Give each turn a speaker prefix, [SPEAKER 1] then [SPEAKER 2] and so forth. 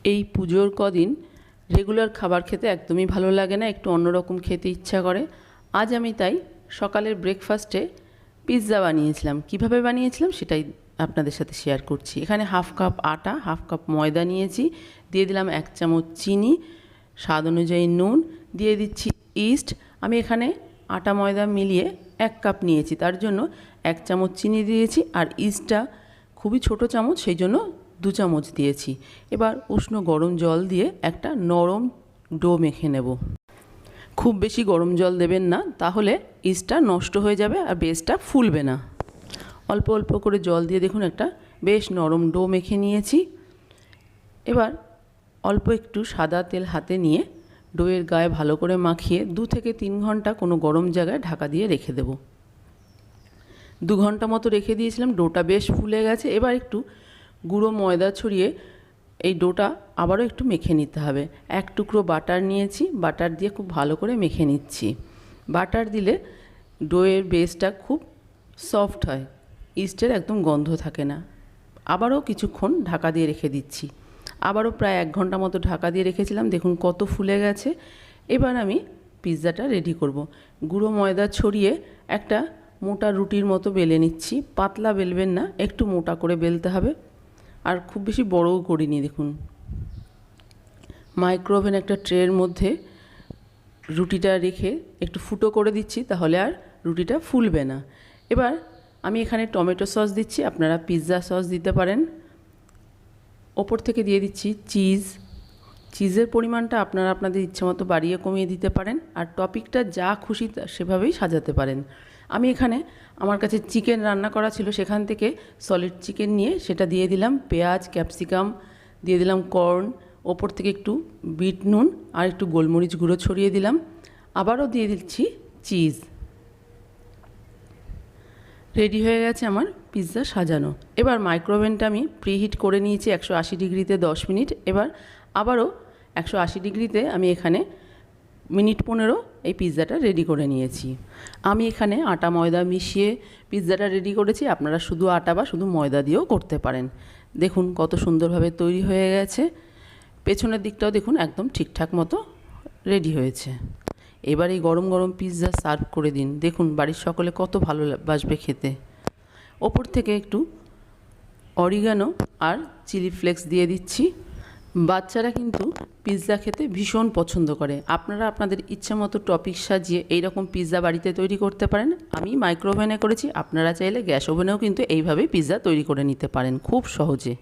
[SPEAKER 1] এই পুজোর কদিন রেগুলার খাবার খেতে একদমই ভালো লাগে না, একটু অন্যরকম খেতে ইচ্ছা করে। আজ আমি তাই সকালের ব্রেকফাস্টে পিৎজা বানিয়েছিলাম। কিভাবে বানিয়েছিলাম সেটাই আপনাদের সাথে শেয়ার করছি। এখানে হাফ কাপ আটা, হাফ কাপ ময়দা নিয়েছি, দিয়ে দিলাম 1 চামচ চিনি, স্বাদ অনুযায়ী নুন, দিয়ে দিচ্ছি ইস্ট। আমি এখানে আটা ময়দা মিলিয়ে 1 কাপ নিয়েছি, তার জন্য 1 চামচ চিনি দিয়েছি, আর ইস্টটা খুবই ছোট চামচ, সেই জন্য 2 চামচ দিয়েছি। এবার উষ্ণ গরম জল দিয়ে একটা নরম ডো মেখে নেব। খুব বেশি গরম জল দেবেন না, তাহলে ইস্টটা নষ্ট হয়ে যাবে আর বেসটা ফুলবে না। অল্প অল্প করে জল দিয়ে দেখুন একটা বেশ নরম ডো মেখে নিয়েছি। এবার অল্প একটু সাদা তেল হাতে নিয়ে ডোয়ের গায়ে ভালো করে মাখিয়ে 2 থেকে 3 ঘন্টা কোনো গরম জায়গায় ঢাকা দিয়ে রেখে দেব। 2 ঘন্টা মতো রেখে দিয়েছিলাম, ডোটা বেশ ফুলে গেছে। এবার একটু গুঁড়ো ময়দা ছড়িয়ে এই ডোটা আবারও একটু মেখে নিতে হবে। 1 টুকরো বাটার নিয়েছি, বাটার দিয়ে খুব ভালো করে মেখে নিচ্ছি। বাটার দিলে ডোয়ের বেসটা খুব সফট হয়, ইস্টের একদম গন্ধ থাকে না। আবারও কিছুক্ষণ ঢাকা দিয়ে রেখে দিচ্ছি। আবারও প্রায় 1 ঘন্টা মতো ঢাকা দিয়ে রেখেছিলাম, দেখুন কত ফুলে গেছে। এবার আমি পিৎজাটা রেডি করব। গুঁড়ো ময়দা ছড়িয়ে একটা মোটা রুটির মতো বেলে নিচ্ছি। পাতলা বেলবেন না, একটু মোটা করে বেলতে হবে, আর খুব বেশি বড়ও করিনি। দেখুন মাইক্রোওভেন একটা ট্রের মধ্যে রুটিটা রেখে একটু ফুটো করে দিচ্ছি, তাহলে আর রুটিটা ফুলবে না। এবার আমি এখানে টমেটো সস দিচ্ছি, আপনারা পিৎজা সস দিতে পারেন। ওপর থেকে দিয়ে দিচ্ছি চিজ। চিজের পরিমাণটা আপনারা আপনাদের ইচ্ছে মতো বাড়িয়ে কমিয়ে দিতে পারেন, আর টপিকটা যা খুশি সেভাবেই সাজাতে পারেন। আমি এখানে আমার কাছে চিকেন রান্না করা ছিল, সেখান থেকে সলিড চিকেন নিয়ে সেটা দিয়ে দিলাম। পেঁয়াজ, ক্যাপসিকাম দিয়ে দিলাম, কর্ন, ওপর থেকে একটু বিট নুন আর একটু গোলমরিচ গুঁড়ো ছড়িয়ে দিলাম। আবারও দিয়ে দিচ্ছি চিজ। রেডি হয়ে গেছে আমার পিৎজা সাজানো। এবার মাইক্রোওভেনটা আমি প্রিহিট করে নিয়েছি 180 ডিগ্রিতে 10 মিনিট। এবার আবারও 180 ডিগ্রিতে আমি এখানে মিনিট 15 এই পিৎজাটা রেডি করে নিয়েছি। আমি এখানে আটা ময়দা মিশিয়ে পিৎজাটা রেডি করেছি, আপনারা শুধু আটা বা শুধু ময়দা দিয়েও করতে পারেন। দেখুন কত সুন্দরভাবে তৈরি হয়ে গেছে। পেছনের দিকটাও দেখুন একদম ঠিকঠাক মতো রেডি হয়েছে। এবার এই গরম গরম পিৎজা সার্ভ করে দিন, দেখুন বাড়ির সকলে কত ভালোবাসবে খেতে। ওপর থেকে একটু অরিগানো আর চিলি ফ্লেক্স দিয়ে দিচ্ছি। বাচ্চারা কিন্তু পিৎজা খেতে ভীষণ পছন্দ করে। আপনারা আপনাদের ইচ্ছা মতো টপিক সাজিয়ে এইরকম পিৎজা বাড়িতে তৈরি করতে পারেন। আমি মাইক্রোওভেনে করেছি, আপনারা চাইলে গ্যাস ওভেনেও কিন্তু এইভাবেই পিৎজা তৈরি করে নিতে পারেন খুব সহজে।